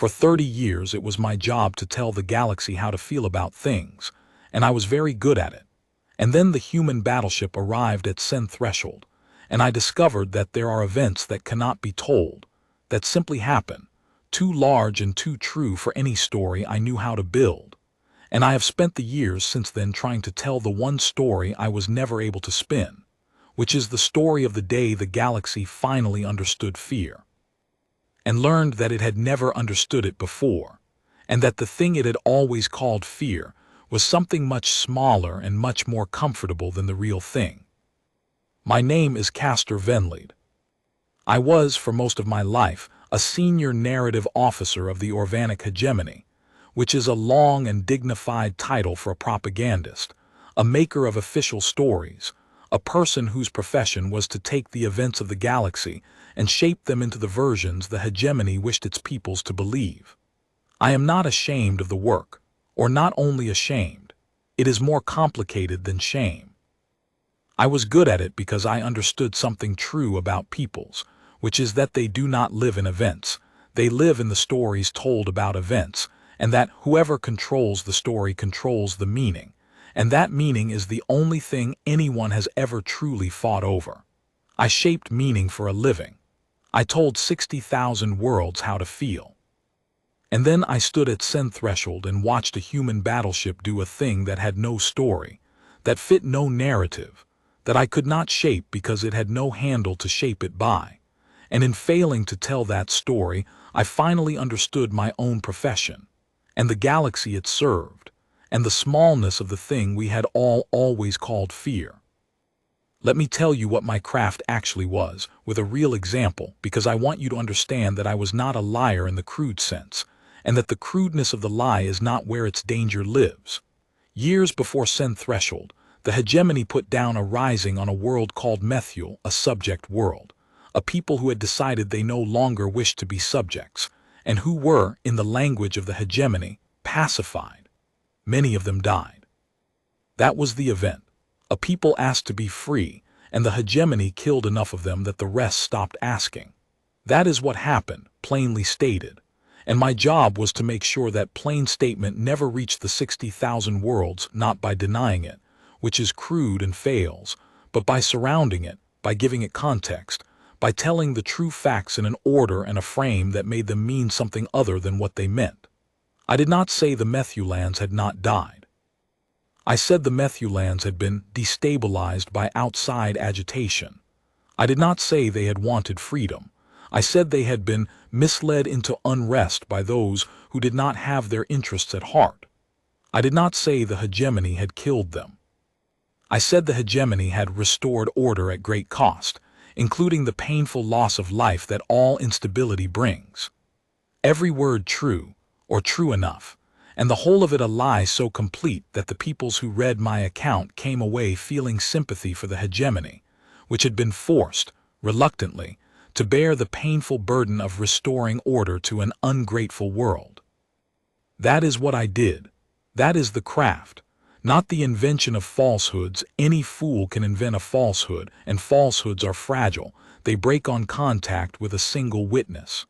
For 30 years it was my job to tell the galaxy how to feel about things, and I was very good at it. And then the human battleship arrived at Senn-Threshold, and I discovered that there are events that cannot be told, that simply happen, too large and too true for any story I knew how to build. And I have spent the years since then trying to tell the one story I was never able to spin, which is the story of the day the galaxy finally understood fear, and learned that it had never understood it before, and that the thing it had always called fear was something much smaller and much more comfortable than the real thing. My name is Castor Venlied. I was, for most of my life, a senior narrative officer of the Orvanic Hegemony, which is a long and dignified title for a propagandist, a maker of official stories, a person whose profession was to take the events of the galaxy and shape them into the versions the hegemony wished its peoples to believe. I am not ashamed of the work, or not only ashamed, it is more complicated than shame. I was good at it because I understood something true about peoples, which is that they do not live in events, they live in the stories told about events, and that whoever controls the story controls the meaning, and that meaning is the only thing anyone has ever truly fought over. I shaped meaning for a living. I told 60,000 worlds how to feel. And then I stood at Senn-Threshold and watched a human battleship do a thing that had no story, that fit no narrative, that I could not shape because it had no handle to shape it by. And in failing to tell that story, I finally understood my own profession, and the galaxy it served, and the smallness of the thing we had all always called fear. Let me tell you what my craft actually was, with a real example, because I want you to understand that I was not a liar in the crude sense, and that the crudeness of the lie is not where its danger lives. Years before Senn-Threshold, the hegemony put down a rising on a world called Methul, a subject world, a people who had decided they no longer wished to be subjects, and who were, in the language of the hegemony, pacified. Many of them died. That was the event. A people asked to be free, and the hegemony killed enough of them that the rest stopped asking. That is what happened, plainly stated. And my job was to make sure that plain statement never reached the 60,000 worlds, not by denying it, which is crude and fails, but by surrounding it, by giving it context, by telling the true facts in an order and a frame that made them mean something other than what they meant. I did not say the Methulans had not died. I said the Methulans had been destabilized by outside agitation. I did not say they had wanted freedom. I said they had been misled into unrest by those who did not have their interests at heart. I did not say the hegemony had killed them. I said the hegemony had restored order at great cost, including the painful loss of life that all instability brings. Every word true, or true enough, and the whole of it a lie so complete that the peoples who read my account came away feeling sympathy for the hegemony, which had been forced, reluctantly, to bear the painful burden of restoring order to an ungrateful world. That is what I did. That is the craft, not the invention of falsehoods. Any fool can invent a falsehood, and falsehoods are fragile. They break on contact with a single witness.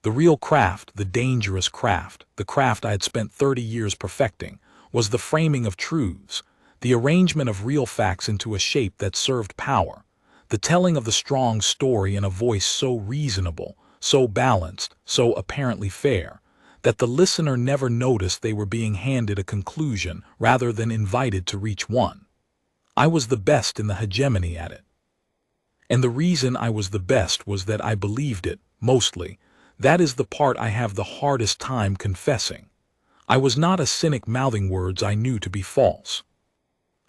The real craft, the dangerous craft, the craft I had spent 30 years perfecting, was the framing of truths, the arrangement of real facts into a shape that served power, the telling of the strong story in a voice so reasonable, so balanced, so apparently fair, that the listener never noticed they were being handed a conclusion rather than invited to reach one. I was the best in the hegemony at it. And the reason I was the best was that I believed it, mostly. That is the part I have the hardest time confessing. I was not a cynic mouthing words I knew to be false.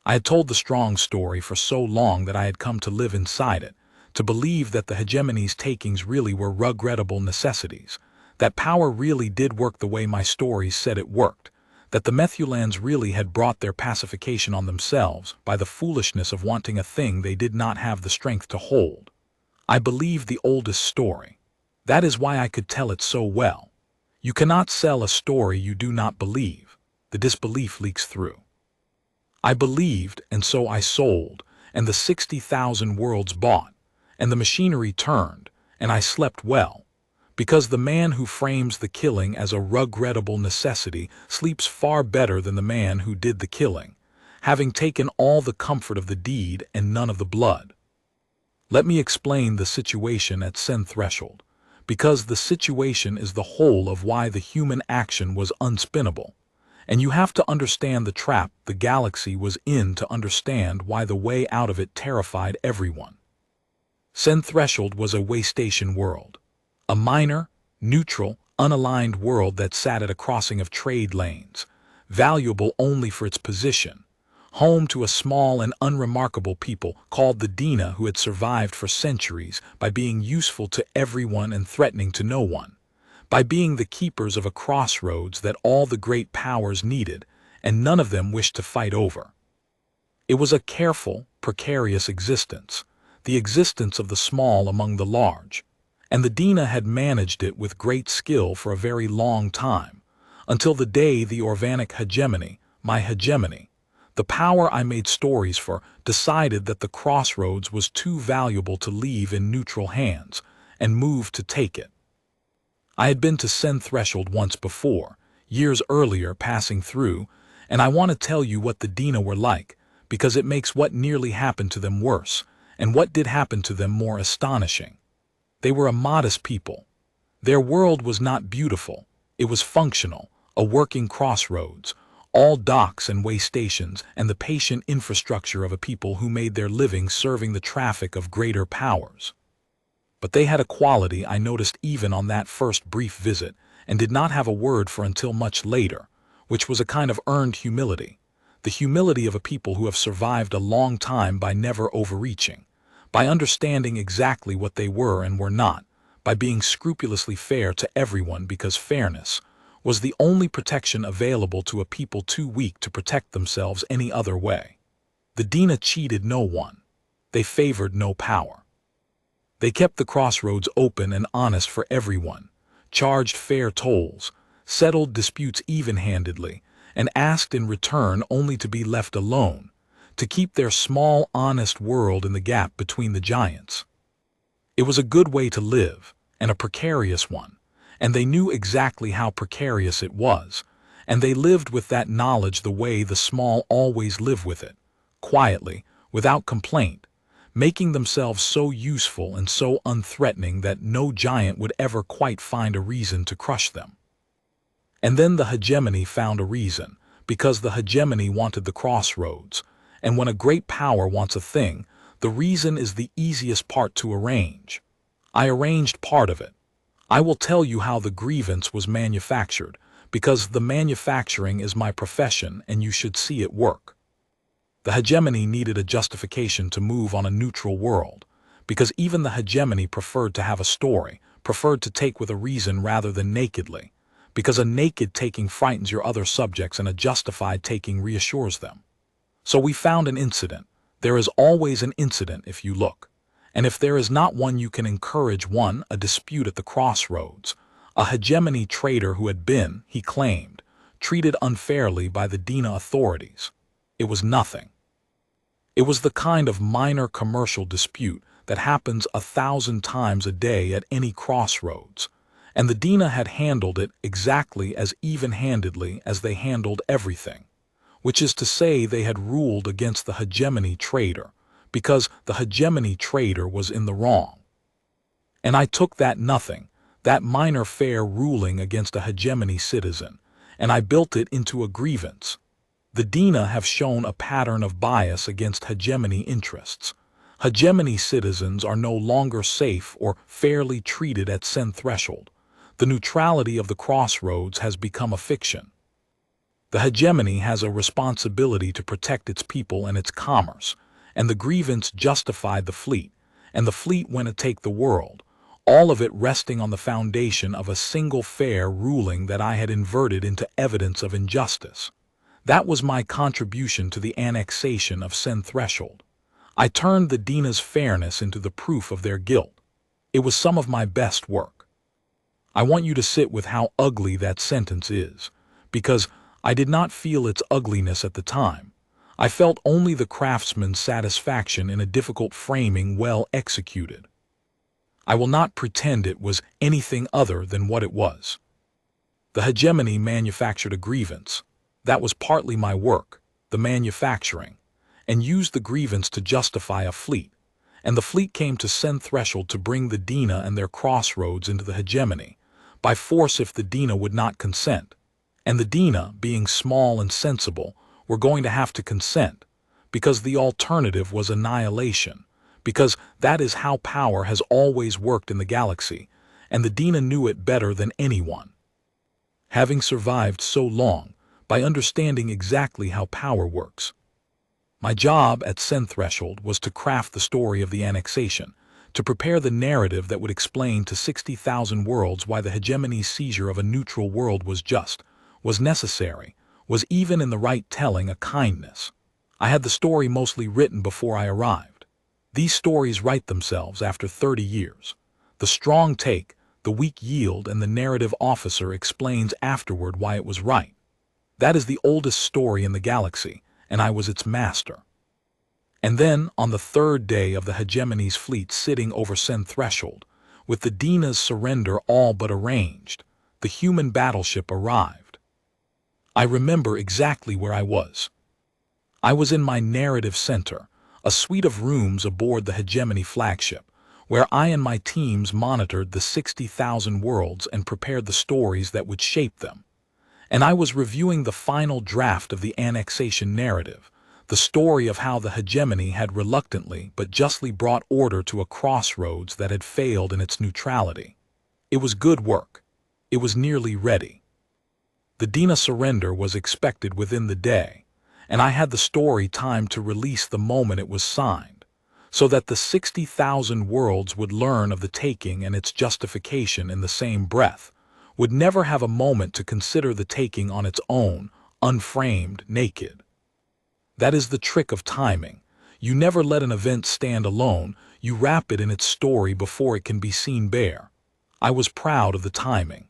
I had told the strong story for so long that I had come to live inside it, to believe that the hegemony's takings really were regrettable necessities, that power really did work the way my stories said it worked, that the Methulans really had brought their pacification on themselves by the foolishness of wanting a thing they did not have the strength to hold. I believed the oldest story. That is why I could tell it so well. You cannot sell a story you do not believe. The disbelief leaks through. I believed, and so I sold, and the 60,000 worlds bought, and the machinery turned, and I slept well, because the man who frames the killing as a regrettable necessity sleeps far better than the man who did the killing, having taken all the comfort of the deed and none of the blood. Let me explain the situation at Senn-Threshold, because the situation is the whole of why the human action was unspinnable, and you have to understand the trap the galaxy was in to understand why the way out of it terrified everyone. Senn-Threshold was a waystation world, a minor, neutral, unaligned world that sat at a crossing of trade lanes, valuable only for its position, home to a small and unremarkable people called the Dina who had survived for centuries by being useful to everyone and threatening to no one, by being the keepers of a crossroads that all the great powers needed and none of them wished to fight over. It was a careful, precarious existence, the existence of the small among the large, and the Dina had managed it with great skill for a very long time, until the day the Orvanic Hegemony, my hegemony, the power I made stories for, decided that the crossroads was too valuable to leave in neutral hands, and moved to take it. I had been to Senn-Threshold once before, years earlier passing through, and I want to tell you what the Dina were like, because it makes what nearly happened to them worse, and what did happen to them more astonishing. They were a modest people. Their world was not beautiful, it was functional, a working crossroads, all docks and way stations, and the patient infrastructure of a people who made their living serving the traffic of greater powers. But they had a quality I noticed even on that first brief visit, and did not have a word for until much later, which was a kind of earned humility, the humility of a people who have survived a long time by never overreaching, by understanding exactly what they were and were not, by being scrupulously fair to everyone because fairness was the only protection available to a people too weak to protect themselves any other way. The Dina cheated no one. They favored no power. They kept the crossroads open and honest for everyone, charged fair tolls, settled disputes even-handedly, and asked in return only to be left alone, to keep their small, honest world in the gap between the giants. It was a good way to live, and a precarious one, and they knew exactly how precarious it was, and they lived with that knowledge the way the small always live with it, quietly, without complaint, making themselves so useful and so unthreatening that no giant would ever quite find a reason to crush them. And then the hegemony found a reason, because the hegemony wanted the crossroads, and when a great power wants a thing, the reason is the easiest part to arrange. I arranged part of it. I will tell you how the grievance was manufactured, because the manufacturing is my profession and you should see it work. The hegemony needed a justification to move on a neutral world, because even the hegemony preferred to have a story, preferred to take with a reason rather than nakedly, because a naked taking frightens your other subjects and a justified taking reassures them. So we found an incident. There is always an incident if you look. And if there is not one you can encourage one, a dispute at the crossroads. A hegemony trader who had been, he claimed, treated unfairly by the Dina authorities. It was nothing. It was the kind of minor commercial dispute that happens 1,000 times a day at any crossroads, and the Dina had handled it exactly as even-handedly as they handled everything, which is to say they had ruled against the hegemony trader, because the hegemony trader was in the wrong. And I took that nothing, that minor fair ruling against a hegemony citizen, and I built it into a grievance. The Dina have shown a pattern of bias against hegemony interests. Hegemony citizens are no longer safe or fairly treated at Senn-Threshold. The neutrality of the crossroads has become a fiction. The hegemony has a responsibility to protect its people and its commerce, and the grievance justified the fleet, and the fleet went to take the world, all of it resting on the foundation of a single fair ruling that I had inverted into evidence of injustice. That was my contribution to the annexation of Senn-Threshold. I turned the Dina's fairness into the proof of their guilt. It was some of my best work. I want you to sit with how ugly that sentence is, because I did not feel its ugliness at the time. I felt only the craftsman's satisfaction in a difficult framing well executed. I will not pretend it was anything other than what it was. The hegemony manufactured a grievance. That was partly my work, the manufacturing, and used the grievance to justify a fleet. And the fleet came to Senn-Threshold to bring the Dina and their crossroads into the hegemony, by force if the Dina would not consent. And the Dina, being small and sensible, were going to have to consent, because the alternative was annihilation, because that is how power has always worked in the galaxy, and the Dina knew it better than anyone. Having survived so long, by understanding exactly how power works. My job at Senn-Threshold was to craft the story of the annexation, to prepare the narrative that would explain to 60,000 worlds why the hegemony's seizure of a neutral world was just, was necessary, was even in the right telling a kindness. I had the story mostly written before I arrived. These stories write themselves after 30 years. The strong take, the weak yield, and the narrative officer explains afterward why it was right. That is the oldest story in the galaxy, and I was its master. And then, on the third day of the hegemony's fleet sitting over Senn-Threshold, with the Dina's surrender all but arranged, the human battleship arrived. I remember exactly where I was. I was in my narrative center, a suite of rooms aboard the hegemony flagship, where I and my teams monitored the 60,000 worlds and prepared the stories that would shape them. And I was reviewing the final draft of the annexation narrative, the story of how the hegemony had reluctantly but justly brought order to a crossroads that had failed in its neutrality. It was good work. It was nearly ready. The Dina surrender was expected within the day, and I had the story timed to release the moment it was signed, so that the 60,000 worlds would learn of the taking and its justification in the same breath, would never have a moment to consider the taking on its own, unframed, naked. That is the trick of timing. You never let an event stand alone, you wrap it in its story before it can be seen bare. I was proud of the timing.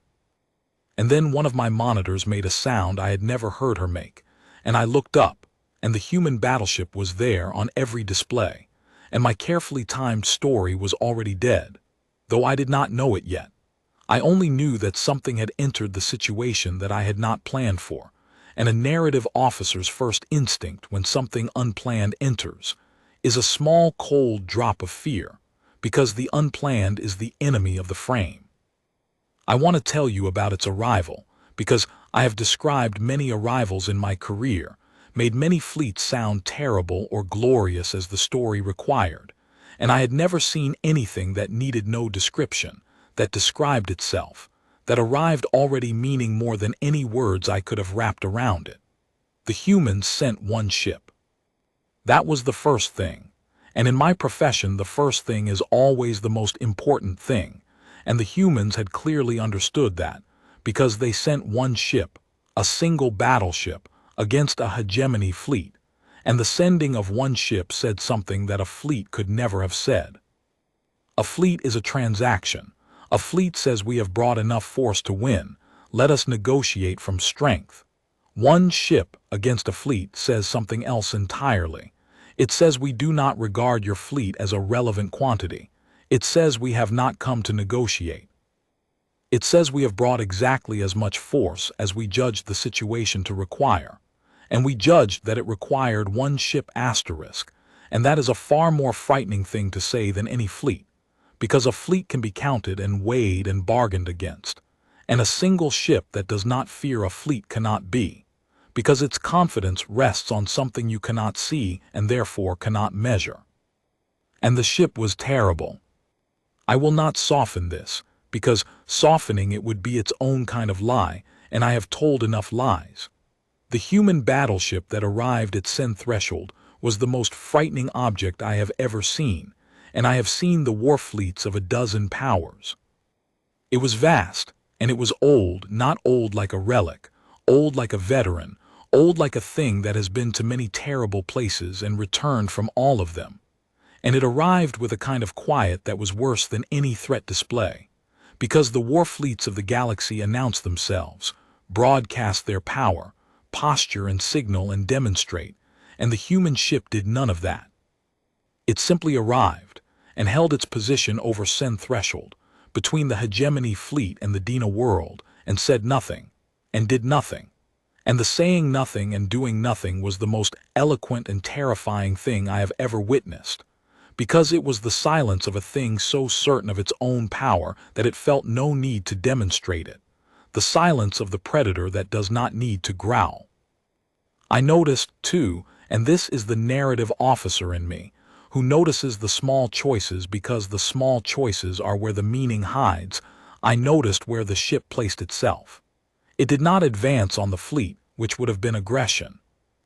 And then one of my monitors made a sound I had never heard her make, and I looked up, and the human battleship was there on every display, and my carefully timed story was already dead, though I did not know it yet. I only knew that something had entered the situation that I had not planned for, and a narrative officer's first instinct when something unplanned enters is a small cold drop of fear, because the unplanned is the enemy of the frame. I want to tell you about its arrival, because I have described many arrivals in my career, made many fleets sound terrible or glorious as the story required, and I had never seen anything that needed no description, that described itself, that arrived already meaning more than any words I could have wrapped around it. The humans sent one ship. That was the first thing, and in my profession the first thing is always the most important thing, and the humans had clearly understood that, because they sent one ship, a single battleship, against a hegemony fleet, and the sending of one ship said something that a fleet could never have said. A fleet is a transaction. A fleet says we have brought enough force to win, let us negotiate from strength. One ship against a fleet says something else entirely. It says we do not regard your fleet as a relevant quantity. It says we have not come to negotiate. It says we have brought exactly as much force as we judged the situation to require, and we judged that it required one ship asterisk, and that is a far more frightening thing to say than any fleet, because a fleet can be counted and weighed and bargained against, and a single ship that does not fear a fleet cannot be, because its confidence rests on something you cannot see and therefore cannot measure. And the ship was terrible. I will not soften this, because softening it would be its own kind of lie, and I have told enough lies. The human battleship that arrived at Senn-Threshold was the most frightening object I have ever seen, and I have seen the war fleets of a dozen powers. It was vast, and it was old, not old like a relic, old like a veteran, old like a thing that has been to many terrible places and returned from all of them. And it arrived with a kind of quiet that was worse than any threat display, because the war fleets of the galaxy announced themselves, broadcast their power, posture and signal and demonstrate, and the human ship did none of that. It simply arrived, and held its position over Senn-Threshold, between the Hegemony fleet and the Dina world, and said nothing, and did nothing. And the saying nothing and doing nothing was the most eloquent and terrifying thing I have ever witnessed, because it was the silence of a thing so certain of its own power that it felt no need to demonstrate it, the silence of the predator that does not need to growl. I noticed, too, and this is the narrative officer in me, who notices the small choices because the small choices are where the meaning hides. I noticed where the ship placed itself. It did not advance on the fleet, which would have been aggression.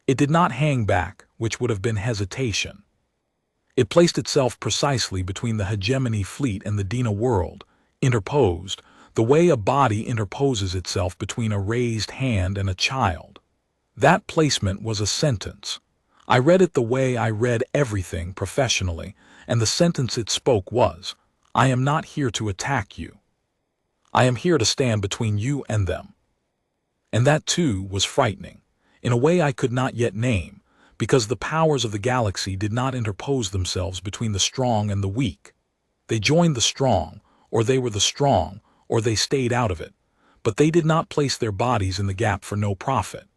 It did not hang back, which would have been hesitation. It placed itself precisely between the Hegemony fleet and the Dina world, interposed, the way a body interposes itself between a raised hand and a child. That placement was a sentence. I read it the way I read everything professionally, and the sentence it spoke was, "I am not here to attack you. I am here to stand between you and them." And that, too, was frightening, in a way I could not yet name, because the powers of the galaxy did not interpose themselves between the strong and the weak. They joined the strong, or they were the strong, or they stayed out of it, but they did not place their bodies in the gap for no profit.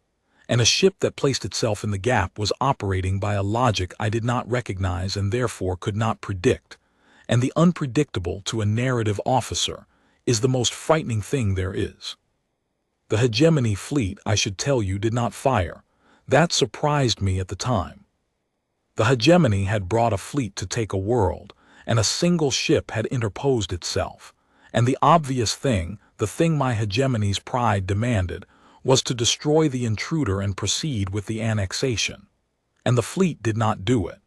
And a ship that placed itself in the gap was operating by a logic I did not recognize and therefore could not predict. And the unpredictable to a narrative officer is the most frightening thing there is. The Hegemony fleet, I should tell you, did not fire. That surprised me at the time. The Hegemony had brought a fleet to take a world, and a single ship had interposed itself. And the obvious thing, the thing my Hegemony's pride demanded, was to destroy the intruder and proceed with the annexation. And the fleet did not do it.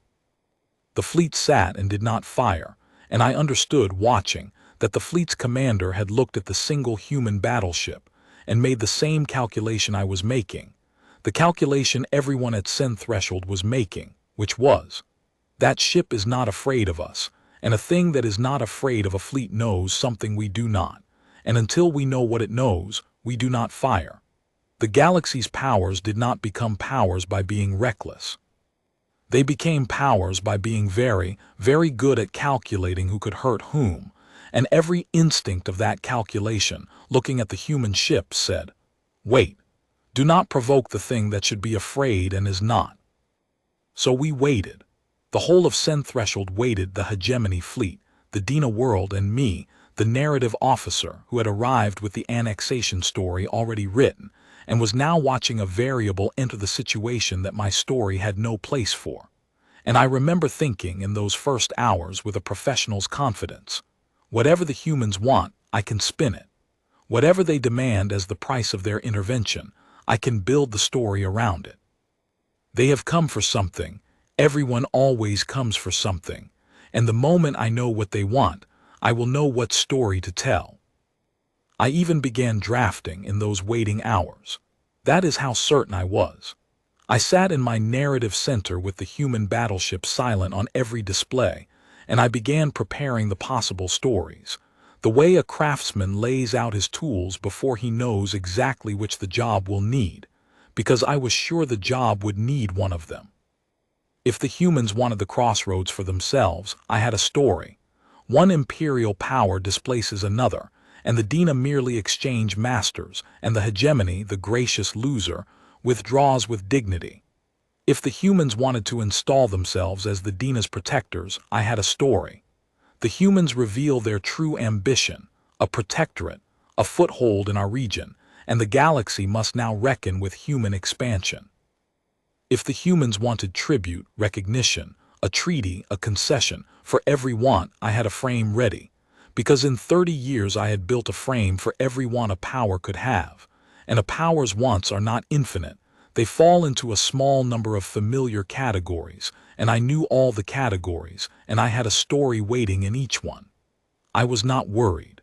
The fleet sat and did not fire, and I understood, watching, that the fleet's commander had looked at the single human battleship and made the same calculation I was making, the calculation everyone at Senn-Threshold was making, which was, that ship is not afraid of us, and a thing that is not afraid of a fleet knows something we do not, and until we know what it knows, we do not fire. The galaxy's powers did not become powers by being reckless. They became powers by being very, very good at calculating who could hurt whom, and every instinct of that calculation, looking at the human ship, said, "Wait, do not provoke the thing that should be afraid and is not." So we waited. The whole of Senn-Threshold waited, the Hegemony fleet, the Dina world, and me, the narrative officer who had arrived with the annexation story already written, and was now watching a variable enter the situation that my story had no place for. And I remember thinking in those first hours with a professional's confidence, whatever the humans want, I can spin it. Whatever they demand as the price of their intervention, I can build the story around it. They have come for something. Everyone always comes for something. And the moment I know what they want, I will know what story to tell. I even began drafting in those waiting hours. That is how certain I was. I sat in my narrative center with the human battleship silent on every display, and I began preparing the possible stories, the way a craftsman lays out his tools before he knows exactly which the job will need, because I was sure the job would need one of them. If the humans wanted the crossroads for themselves, I had a story. One imperial power displaces another, and the Dina merely exchange masters, and the Hegemony, the gracious loser, withdraws with dignity. If the humans wanted to install themselves as the Dina's protectors, I had a story. The humans reveal their true ambition, a protectorate, a foothold in our region, and the galaxy must now reckon with human expansion. If the humans wanted tribute, recognition, a treaty, a concession, for every want, I had a frame ready, because in 30 years I had built a frame for every want a power could have, and a power's wants are not infinite. They fall into a small number of familiar categories, and I knew all the categories, and I had a story waiting in each one. I was not worried.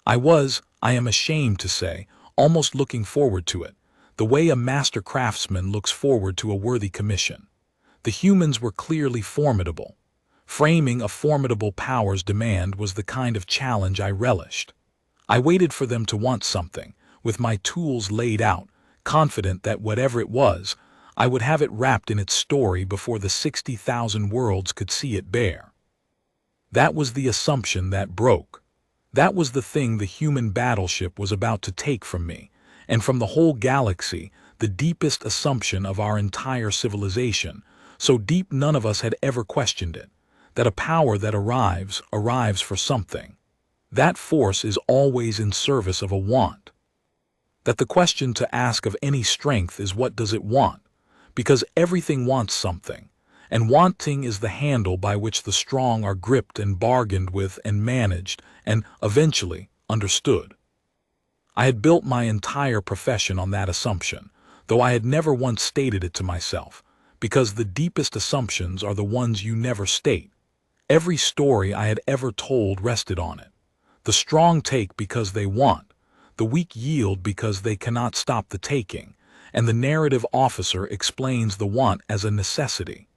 I am ashamed to say, almost looking forward to it, the way a master craftsman looks forward to a worthy commission. The humans were clearly formidable. Framing a formidable power's demand was the kind of challenge I relished. I waited for them to want something, with my tools laid out, confident that whatever it was, I would have it wrapped in its story before the 60,000 worlds could see it bare. That was the assumption that broke. That was the thing the human battleship was about to take from me, and from the whole galaxy, the deepest assumption of our entire civilization, so deep none of us had ever questioned it, that a power that arrives for something. That force is always in service of a want. That the question to ask of any strength is what does it want? Because everything wants something, and wanting is the handle by which the strong are gripped and bargained with and managed and, eventually, understood. I had built my entire profession on that assumption, though I had never once stated it to myself, because the deepest assumptions are the ones you never state. Every story I had ever told rested on it. The strong take because they want, the weak yield because they cannot stop the taking, and the narrative officer explains the want as a necessity.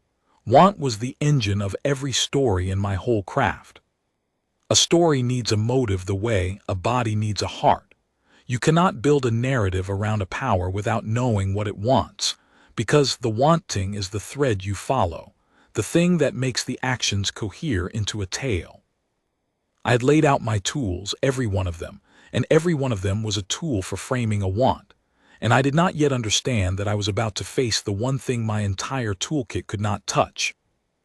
Want was the engine of every story in my whole craft. A story needs a motive the way a body needs a heart. You cannot build a narrative around a power without knowing what it wants, because the wanting is the thread you follow, the thing that makes the actions cohere into a tale. I had laid out my tools, every one of them, and every one of them was a tool for framing a want, and I did not yet understand that I was about to face the one thing my entire toolkit could not touch.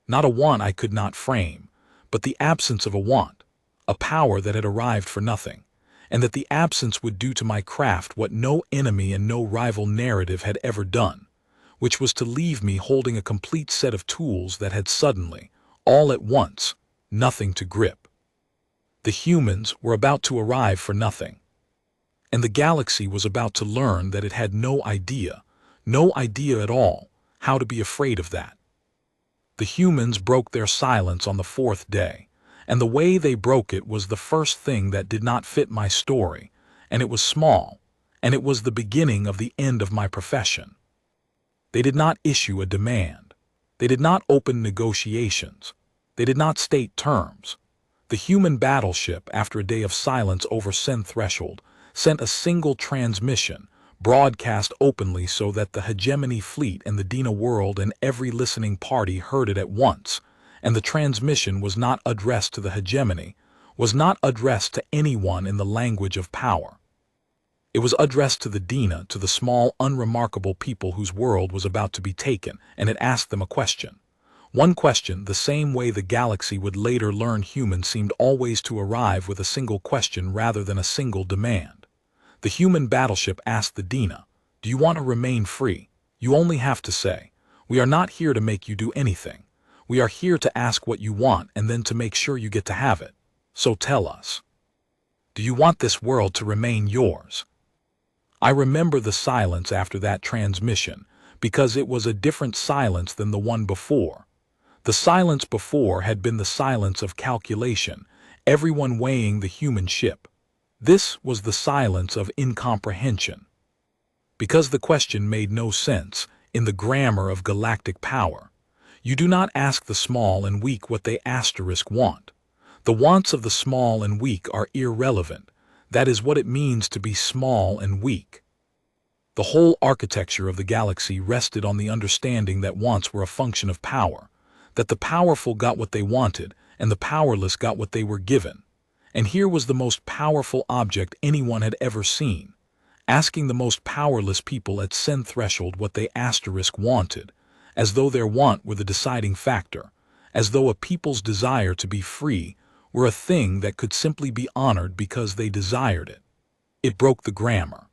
Not a want I could not frame, but the absence of a want, a power that had arrived for nothing, and that the absence would do to my craft what no enemy and no rival narrative had ever done, which was to leave me holding a complete set of tools that had suddenly, all at once, nothing to grip. The humans were about to arrive for nothing, and the galaxy was about to learn that it had no idea at all, how to be afraid of that. The humans broke their silence on the fourth day, and the way they broke it was the first thing that did not fit my story, and it was small, and it was the beginning of the end of my profession. They did not issue a demand. They did not open negotiations. They did not state terms. The human battleship, after a day of silence over Senn-Threshold, sent a single transmission, broadcast openly so that the Hegemony fleet and the Dina world and every listening party heard it at once, and the transmission was not addressed to the Hegemony, was not addressed to anyone in the language of power. It was addressed to the Dina, to the small, unremarkable people whose world was about to be taken, and it asked them a question. One question, the same way the galaxy would later learn humans seemed always to arrive with a single question rather than a single demand. The human battleship asked the Dina, "Do you want to remain free? You only have to say, we are not here to make you do anything. We are here to ask what you want and then to make sure you get to have it. So tell us. Do you want this world to remain yours?" I remember the silence after that transmission, because it was a different silence than the one before. The silence before had been the silence of calculation, everyone weighing the human ship. This was the silence of incomprehension. Because the question made no sense, in the grammar of galactic power. You do not ask the small and weak what they want. The wants of the small and weak are irrelevant. That is what it means to be small and weak. The whole architecture of the galaxy rested on the understanding that wants were a function of power, that the powerful got what they wanted and the powerless got what they were given. And here was the most powerful object anyone had ever seen, asking the most powerless people at Senn-Threshold what they wanted, as though their want were the deciding factor, as though a people's desire to be free were a thing that could simply be honored because they desired it. It broke the grammar.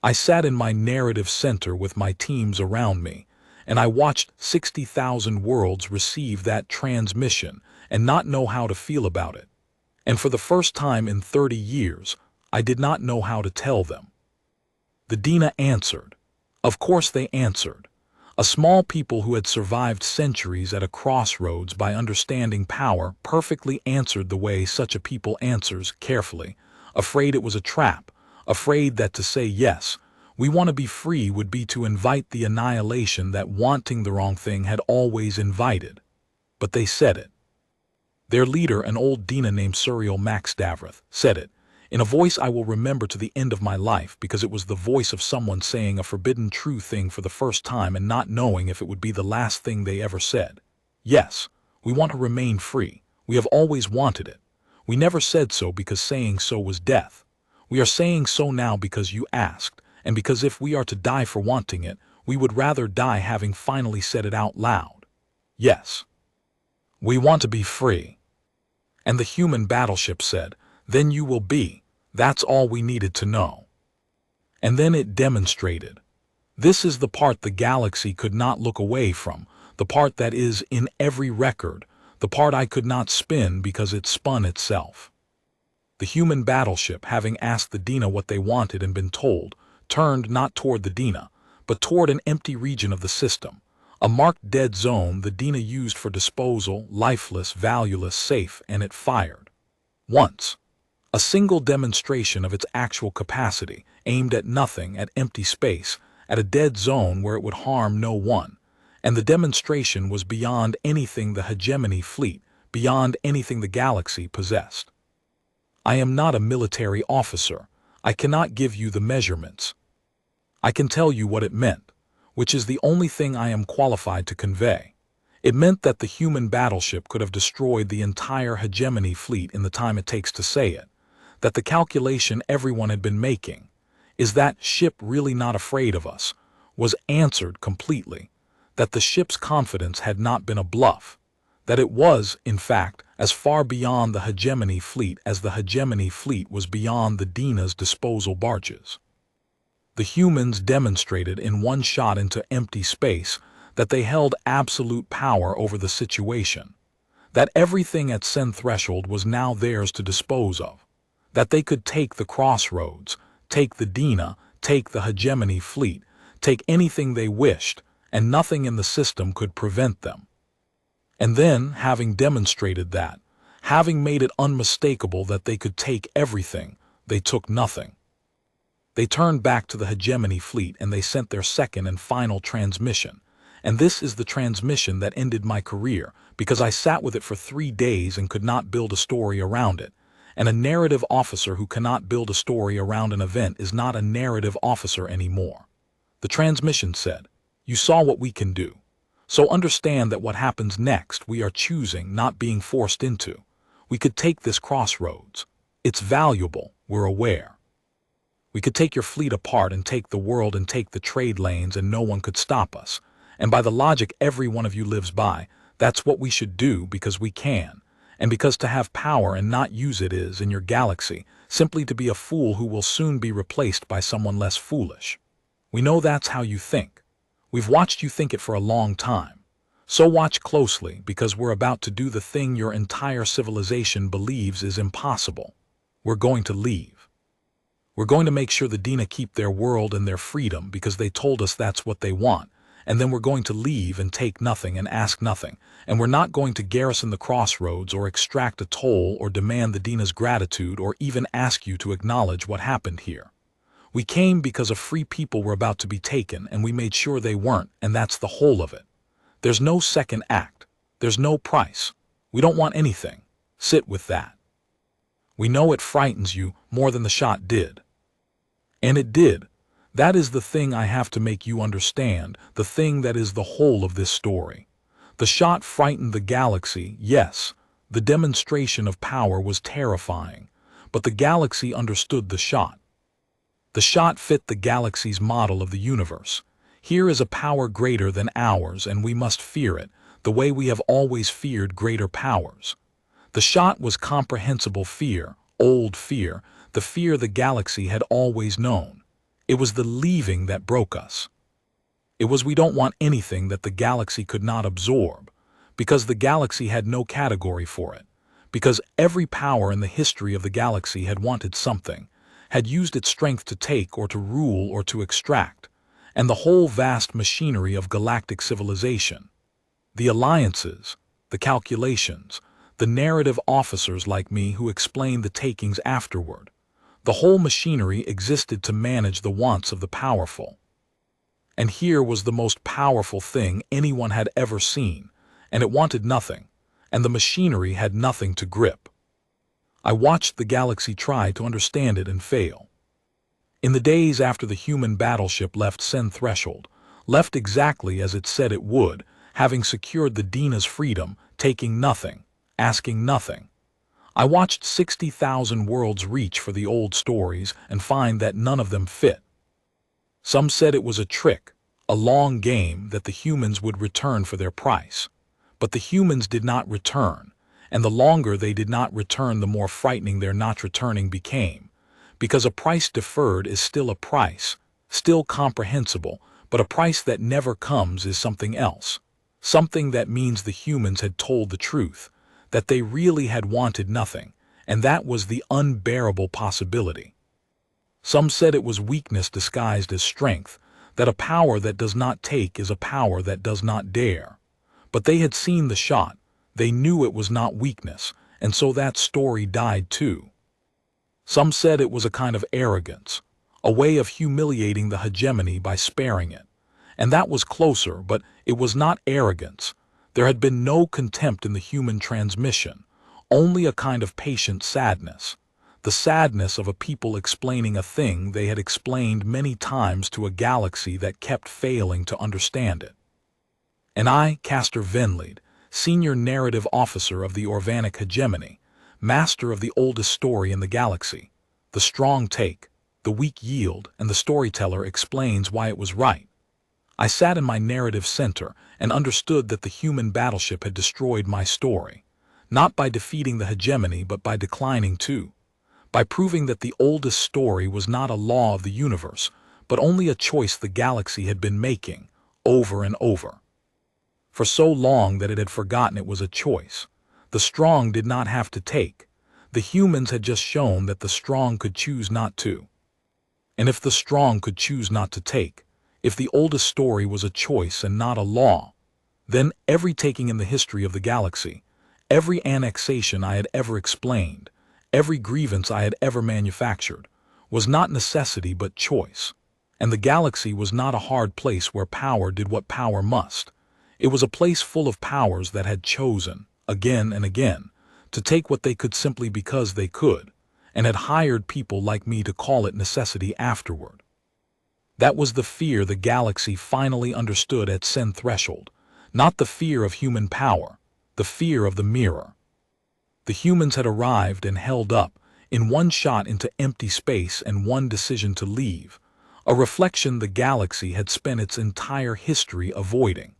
I sat in my narrative center with my teams around me, and I watched 60,000 worlds receive that transmission and not know how to feel about it. And for the first time in 30 years, I did not know how to tell them. The Dina answered. Of course they answered. A small people who had survived centuries at a crossroads by understanding power perfectly answered the way such a people answers, carefully, afraid it was a trap, afraid that to say yes, we want to be free would be to invite the annihilation that wanting the wrong thing had always invited. But they said it. Their leader, an old Dina named Suriel Max Davrath, said it, in a voice I will remember to the end of my life because it was the voice of someone saying a forbidden true thing for the first time and not knowing if it would be the last thing they ever said. Yes, we want to remain free. We have always wanted it. We never said so because saying so was death. We are saying so now because you asked, and because if we are to die for wanting it, we would rather die having finally said it out loud. Yes. We want to be free. And the human battleship said, then you will be. That's all we needed to know. And then it demonstrated. This is the part the galaxy could not look away from, the part that is in every record, the part I could not spin because it spun itself. The human battleship, having asked the Dina what they wanted and been told, turned not toward the Dina, but toward an empty region of the system, a marked dead zone the Dina used for disposal, lifeless, valueless, safe, and it fired. Once. A single demonstration of its actual capacity, aimed at nothing, at empty space, at a dead zone where it would harm no one, and the demonstration was beyond anything the hegemony fleet, beyond anything the galaxy possessed. I am not a military officer. I cannot give you the measurements. I can tell you what it meant, which is the only thing I am qualified to convey. It meant that the human battleship could have destroyed the entire hegemony fleet in the time it takes to say it, that the calculation everyone had been making, is that ship really not afraid of us, was answered completely, that the ship's confidence had not been a bluff, that it was, in fact, as far beyond the hegemony fleet as the hegemony fleet was beyond the Dina's disposal barges. The humans demonstrated in one shot into empty space that they held absolute power over the situation, that everything at Senn-Threshold was now theirs to dispose of, that they could take the crossroads, take the Dina, take the hegemony fleet, take anything they wished, and nothing in the system could prevent them. And then, having demonstrated that, having made it unmistakable that they could take everything, they took nothing. They turned back to the hegemony fleet and they sent their second and final transmission. And this is the transmission that ended my career, because I sat with it for 3 days and could not build a story around it. And a narrative officer who cannot build a story around an event is not a narrative officer anymore. The transmission said, "You saw what we can do. So understand that what happens next we are choosing, not being forced into. We could take this crossroads. It's valuable, we're aware. We could take your fleet apart and take the world and take the trade lanes and no one could stop us. And by the logic every one of you lives by, that's what we should do because we can. And because to have power and not use it is, in your galaxy, simply to be a fool who will soon be replaced by someone less foolish. We know that's how you think. We've watched you think it for a long time. So watch closely, because we're about to do the thing your entire civilization believes is impossible. We're going to leave. We're going to make sure the Dina keep their world and their freedom because they told us that's what they want. And then we're going to leave and take nothing and ask nothing. And we're not going to garrison the crossroads or extract a toll or demand the Dina's gratitude or even ask you to acknowledge what happened here. We came because a free people were about to be taken and we made sure they weren't, and that's the whole of it. There's no second act. There's no price. We don't want anything. Sit with that. We know it frightens you more than the shot did. And it did. That is the thing I have to make you understand, the thing that is the whole of this story. The shot frightened the galaxy, yes. The demonstration of power was terrifying. But the galaxy understood the shot. The shot fit the galaxy's model of the universe. Here is a power greater than ours, and we must fear it, the way we have always feared greater powers. The shot was comprehensible fear, old fear, the fear the galaxy had always known. It was the leaving that broke us. It was we don't want anything that the galaxy could not absorb, because the galaxy had no category for it, because every power in the history of the galaxy had wanted something, had used its strength to take or to rule or to extract, and the whole vast machinery of galactic civilization. The alliances, the calculations, the narrative officers like me who explain the takings afterward. The whole machinery existed to manage the wants of the powerful. And here was the most powerful thing anyone had ever seen, and it wanted nothing, and the machinery had nothing to grip. I watched the galaxy try to understand it and fail. In the days after the human battleship left Senn-Threshold, left exactly as it said it would, having secured the Dina's freedom, taking nothing, asking nothing. I watched 60,000 worlds reach for the old stories and find that none of them fit. Some said it was a trick, a long game that the humans would return for their price. But the humans did not return, and the longer they did not return, the more frightening their not returning became, because a price deferred is still a price, still comprehensible, but a price that never comes is something else, something that means the humans had told the truth, that they really had wanted nothing, and that was the unbearable possibility. Some said it was weakness disguised as strength, that a power that does not take is a power that does not dare. But they had seen the shot, they knew it was not weakness, and so that story died too. Some said it was a kind of arrogance, a way of humiliating the hegemony by sparing it. And that was closer, but it was not arrogance. There had been no contempt in the human transmission, only a kind of patient sadness. The sadness of a people explaining a thing they had explained many times to a galaxy that kept failing to understand it. And I, Castor Venlied, senior narrative officer of the Orvanic Hegemony, master of the oldest story in the galaxy, the strong take, the weak yield, and the storyteller explains why it was right. I sat in my narrative center and understood that the human battleship had destroyed my story, not by defeating the hegemony but by declining too, by proving that the oldest story was not a law of the universe, but only a choice the galaxy had been making, over and over. For so long that it had forgotten it was a choice. The strong did not have to take. The humans had just shown that the strong could choose not to. And if the strong could choose not to take, if the oldest story was a choice and not a law, then every taking in the history of the galaxy, every annexation I had ever explained, every grievance I had ever manufactured, was not necessity but choice. And the galaxy was not a hard place where power did what power must. It was a place full of powers that had chosen, again and again, to take what they could simply because they could, and had hired people like me to call it necessity afterward. That was the fear the galaxy finally understood at Senn-Threshold, not the fear of human power, the fear of the mirror. The humans had arrived and held up, in one shot into empty space and one decision to leave, a reflection the galaxy had spent its entire history avoiding.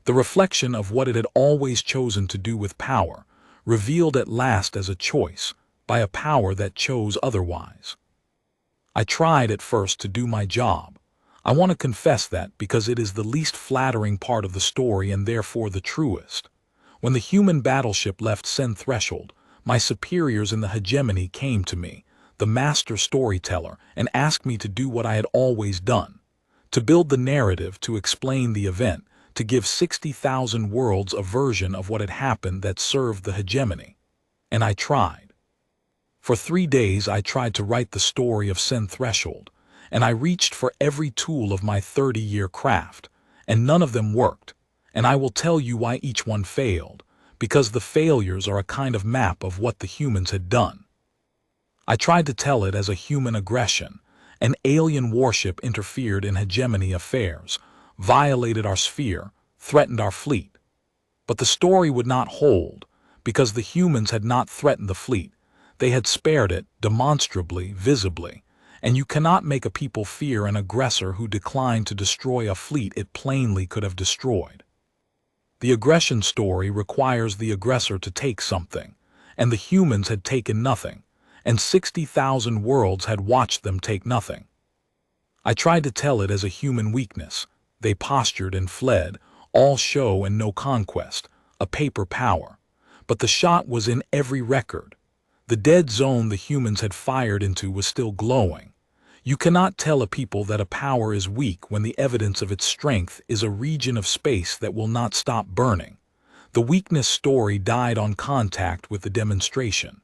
The reflection of what it had always chosen to do with power, revealed at last as a choice, by a power that chose otherwise. I tried at first to do my job. I want to confess that because it is the least flattering part of the story and therefore the truest. When the human battleship left Senn-Threshold, my superiors in the hegemony came to me, the master storyteller, and asked me to do what I had always done, to build the narrative, to explain the event, to give 60,000 worlds a version of what had happened that served the hegemony. And I tried. For 3 days I tried to write the story of Senn-Threshold, and I reached for every tool of my 30-year craft, and none of them worked, and I will tell you why each one failed, because the failures are a kind of map of what the humans had done. I tried to tell it as a human aggression. An alien warship interfered in hegemony affairs, violated our sphere, threatened our fleet. But the story would not hold, because the humans had not threatened the fleet. They had spared it, demonstrably, visibly, and you cannot make a people fear an aggressor who declined to destroy a fleet it plainly could have destroyed. The aggression story requires the aggressor to take something, and the humans had taken nothing, and 60,000 worlds had watched them take nothing. I tried to tell it as a human weakness. They postured and fled, all show and no conquest, a paper power. But the shot was in every record. The dead zone the humans had fired into was still glowing. You cannot tell a people that a power is weak when the evidence of its strength is a region of space that will not stop burning. The weakness story died on contact with the demonstration.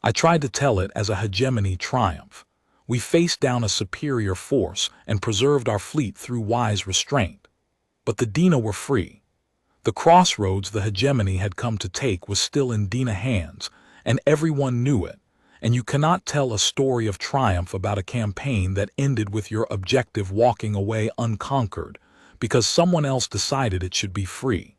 I tried to tell it as a hegemony triumph. We faced down a superior force and preserved our fleet through wise restraint. But the Dina were free. The crossroads the hegemony had come to take was still in Dina hands, and everyone knew it, and you cannot tell a story of triumph about a campaign that ended with your objective walking away unconquered, because someone else decided it should be free.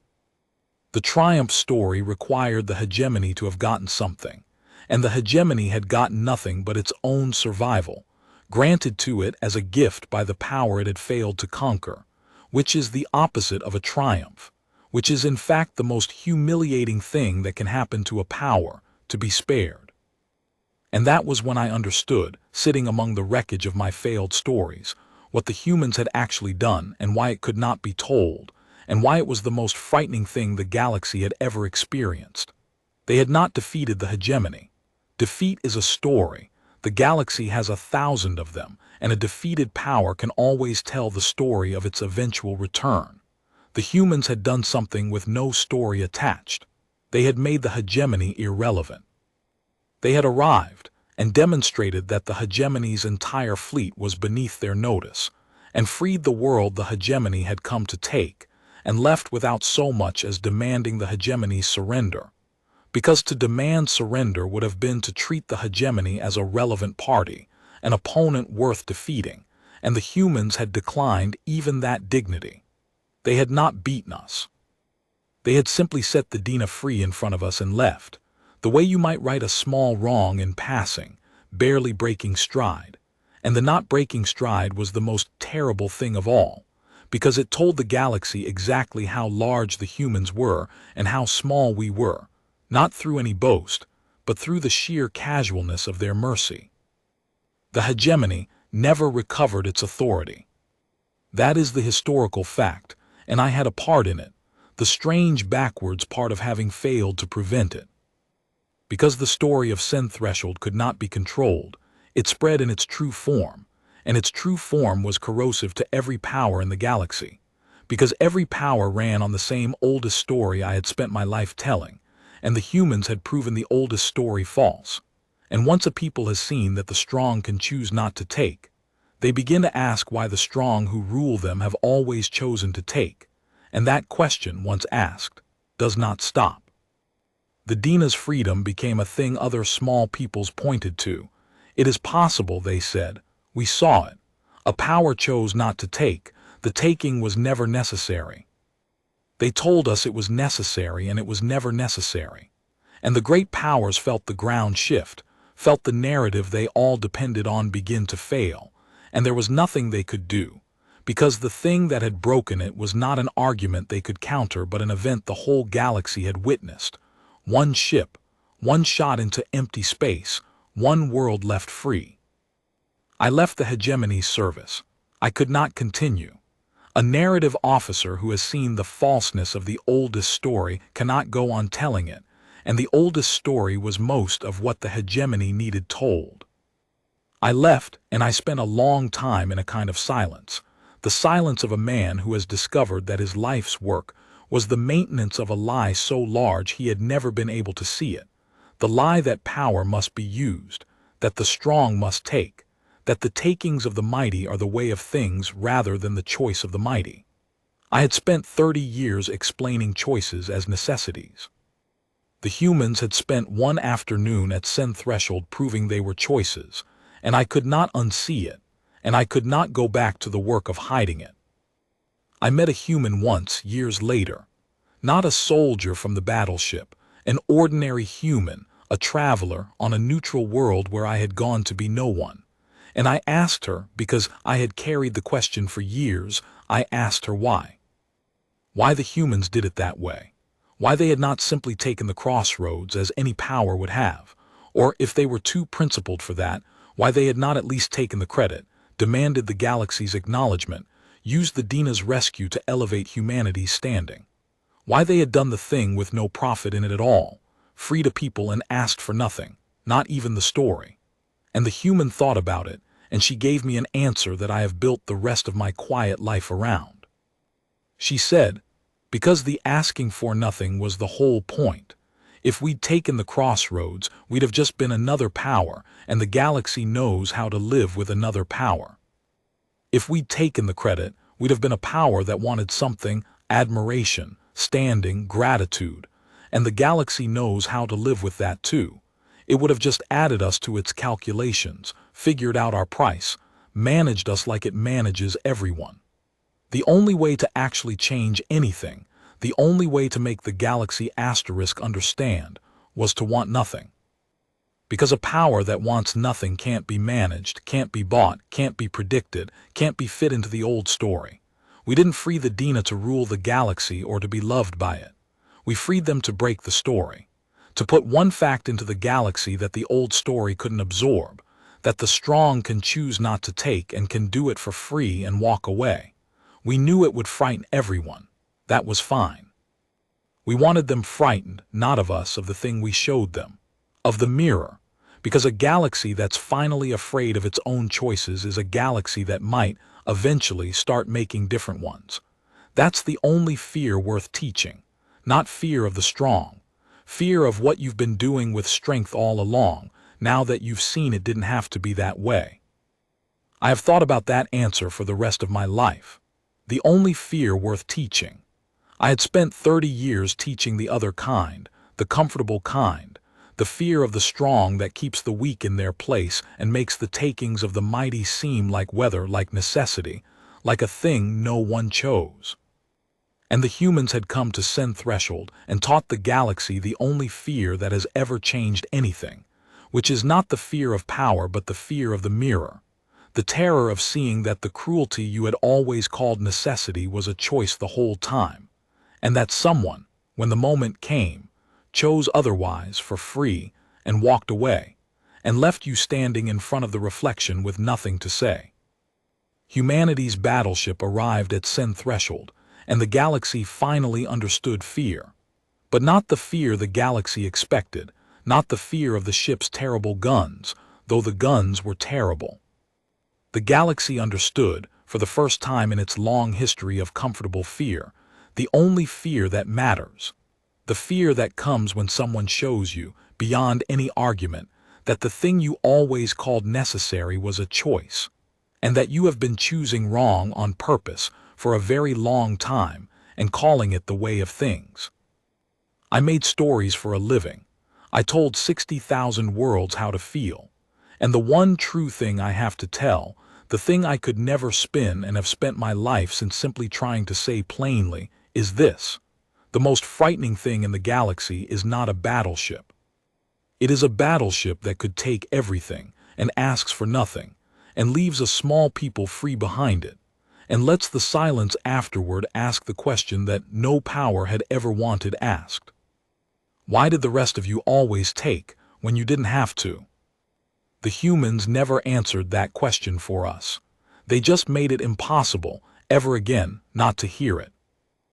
The triumph story required the hegemony to have gotten something, and the hegemony had gotten nothing but its own survival, granted to it as a gift by the power it had failed to conquer, which is the opposite of a triumph, which is in fact the most humiliating thing that can happen to a power, to be spared. And that was when I understood, sitting among the wreckage of my failed stories, what the humans had actually done and why it could not be told, and why it was the most frightening thing the galaxy had ever experienced. They had not defeated the hegemony. Defeat is a story. The galaxy has 1,000 of them, and a defeated power can always tell the story of its eventual return. The humans had done something with no story attached. They had made the hegemony irrelevant. They had arrived and demonstrated that the hegemony's entire fleet was beneath their notice, and freed the world the hegemony had come to take, and left without so much as demanding the hegemony's surrender. Because to demand surrender would have been to treat the hegemony as a relevant party, an opponent worth defeating, and the humans had declined even that dignity. They had not beaten us. They had simply set the Dina free in front of us and left, the way you might right a small wrong in passing, barely breaking stride. And the not breaking stride was the most terrible thing of all, because it told the galaxy exactly how large the humans were and how small we were, not through any boast, but through the sheer casualness of their mercy. The hegemony never recovered its authority. That is the historical fact, and I had a part in it, the strange backwards part of having failed to prevent it. Because the story of Senn-Threshold could not be controlled, it spread in its true form, and its true form was corrosive to every power in the galaxy, because every power ran on the same oldest story I had spent my life telling, and the humans had proven the oldest story false. And once a people has seen that the strong can choose not to take, they begin to ask why the strong who rule them have always chosen to take, and that question, once asked, does not stop. The Dina's freedom became a thing other small peoples pointed to. It is possible, they said. We saw it. A power chose not to take. The taking was never necessary. They told us it was necessary, and it was never necessary. And the great powers felt the ground shift, felt the narrative they all depended on begin to fail, and there was nothing they could do, because the thing that had broken it was not an argument they could counter but an event the whole galaxy had witnessed. One ship, one shot into empty space, one world left free. I left the hegemony's service. I could not continue. A narrative officer who has seen the falseness of the oldest story cannot go on telling it, and the oldest story was most of what the hegemony needed told. I left, and I spent a long time in a kind of silence, the silence of a man who has discovered that his life's work was the maintenance of a lie so large he had never been able to see it, the lie that power must be used, that the strong must take, that the takings of the mighty are the way of things rather than the choice of the mighty. I had spent 30 years explaining choices as necessities. The humans had spent one afternoon at Senn-Threshold proving they were choices, and I could not unsee it, and I could not go back to the work of hiding it. I met a human once, years later. Not a soldier from the battleship, an ordinary human, a traveler on a neutral world where I had gone to be no one. And I asked her, because I had carried the question for years, I asked her why. Why the humans did it that way. Why they had not simply taken the crossroads as any power would have. Or if they were too principled for that, why they had not at least taken the credit, demanded the galaxy's acknowledgement, used the Dina's rescue to elevate humanity's standing. Why they had done the thing with no profit in it at all, freed a people and asked for nothing, not even the story. And the human thought about it, and she gave me an answer that I have built the rest of my quiet life around. She said, because the asking for nothing was the whole point. If we'd taken the crossroads, we'd have just been another power, and the galaxy knows how to live with another power. If we'd taken the credit, we'd have been a power that wanted something, admiration, standing, gratitude, and the galaxy knows how to live with that too. It would have just added us to its calculations, figured out our price, managed us like it manages everyone. The only way to actually change anything, The only way to make the galaxy asterisk understand was to want nothing. Because a power that wants nothing can't be managed, can't be bought, can't be predicted, can't be fit into the old story. We didn't free the Dina to rule the galaxy or to be loved by it. We freed them to break the story, to put one fact into the galaxy that the old story couldn't absorb, that the strong can choose not to take and can do it for free and walk away. We knew it would frighten everyone. That was fine. We wanted them frightened, not of us, of the thing we showed them, of the mirror, because a galaxy that's finally afraid of its own choices is a galaxy that might, eventually, start making different ones. That's the only fear worth teaching, not fear of the strong, fear of what you've been doing with strength all along, now that you've seen it didn't have to be that way. I have thought about that answer for the rest of my life. The only fear worth teaching. I had spent 30 years teaching the other kind, the comfortable kind, the fear of the strong that keeps the weak in their place and makes the takings of the mighty seem like weather, like necessity, like a thing no one chose. And the humans had come to Senn-Threshold and taught the galaxy the only fear that has ever changed anything, which is not the fear of power but the fear of the mirror, the terror of seeing that the cruelty you had always called necessity was a choice the whole time, and that someone, when the moment came, chose otherwise for free and walked away, and left you standing in front of the reflection with nothing to say. Humanity's battleship arrived at Senn-Threshold, and the galaxy finally understood fear. But not the fear the galaxy expected, not the fear of the ship's terrible guns, though the guns were terrible. The galaxy understood, for the first time in its long history of comfortable fear, the only fear that matters, the fear that comes when someone shows you, beyond any argument, that the thing you always called necessary was a choice, and that you have been choosing wrong on purpose for a very long time and calling it the way of things. I made stories for a living. I told 60,000 worlds how to feel. And the one true thing I have to tell, the thing I could never spin and have spent my life since simply trying to say plainly, is this. The most frightening thing in the galaxy is not a battleship. It is a battleship that could take everything and asks for nothing, and leaves a small people free behind it, and lets the silence afterward ask the question that no power had ever wanted asked. Why did the rest of you always take when you didn't have to? The humans never answered that question for us. They just made it impossible, ever again, not to hear it.